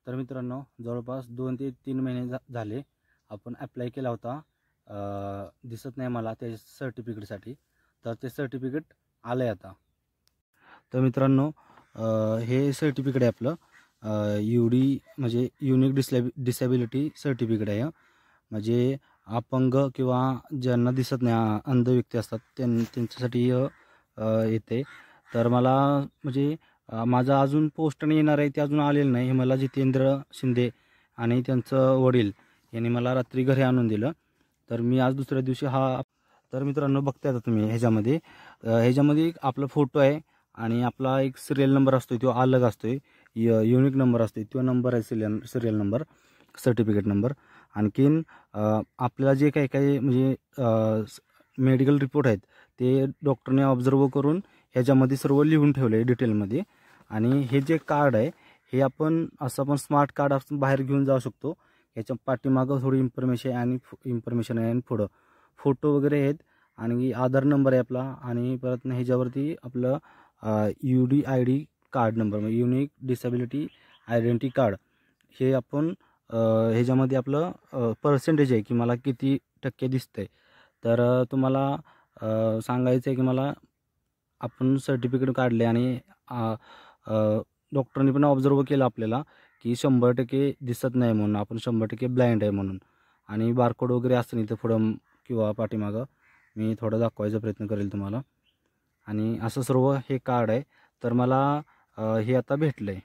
तर मित्रांनो, जवळपास 2 ते 3 महिने झाले आपण अप्लाय केला होता. दिसत नाही मला त्या सर्टिफिकेटसाठी. तर ते सर्टिफिकेट आलं आहे आता. तर मित्रांनो, हे सर्टिफिकेट आहे आपलं UD म्हणजे युनिक डिसॅबिलिटी सर्टिफिकेट आहे. म्हणजे अपंग किंवा ज्यांना दिसत नाही, अंध व्यक्ती असतात त्यांच्यासाठी येते. तर मला म्हणजे माझं अजून पोस्टने येणार आहे, ते अजून आलेलं नाही. हे मला जितेंद्र शिंदे आणि त्यांचं वडील यांनी मला रात्री घरी आणून दिलं. तर मी आज दुसऱ्या दिवशी तर मित्रांनो, बघताय आता तुम्ही ह्याच्यामध्ये आपला फोटो आहे आणि आपला एक सिरियल नंबर असतो, तो अलग असतोय. युनिक नंबर असतो, तो नंबर आहे सिरियल नंबर, सर्टिफिकेट नंबर. आणखीन आपल्याला जे काही काही म्हणजे मेडिकल रिपोर्ट आहेत ते डॉक्टरने ऑब्झर्व करून ह्याच्यामध्ये सर्व लिहून ठेवले आहे डिटेलमध्ये. आणि हे जे कार्ड आहे हे आपण स्मार्ट कार्ड आपण बाहेर घेऊन जाऊ शकतो. ह्याच्या पाठीमागं थोडी इन्फॉर्मेशन आहे आणि पुढं फोटो वगैरे आहेत आणि आधार नंबर आहे आपला. आणि परत ह्याच्यावरती आपलं UDID कार्ड नंबर म्हणजे युनिक डिसॅबिलिटी आयडेंटिटी कार्ड हे आपण ह्याच्यामध्ये आपलं पर्सेंटेज आहे की मला किती टक्के दिसतंय. तर तुम्हाला सांगायचं आहे की मला आपण सर्टिफिकेट काढले आणि डॉक्टरने पण ऑब्झर्व केलं आपल्याला की 100% दिसत नाही म्हणून, आपण 100% ब्लाइंड आहे म्हणून. आणि बारकोड वगैरे असतं नाही तर पुढं किंवा पाठीमागं मी थोडं दाखवायचा प्रयत्न करेल तुम्हाला. आणि असं सर्व हे कार्ड आहे. तर मला हे आता भेटलं आहे.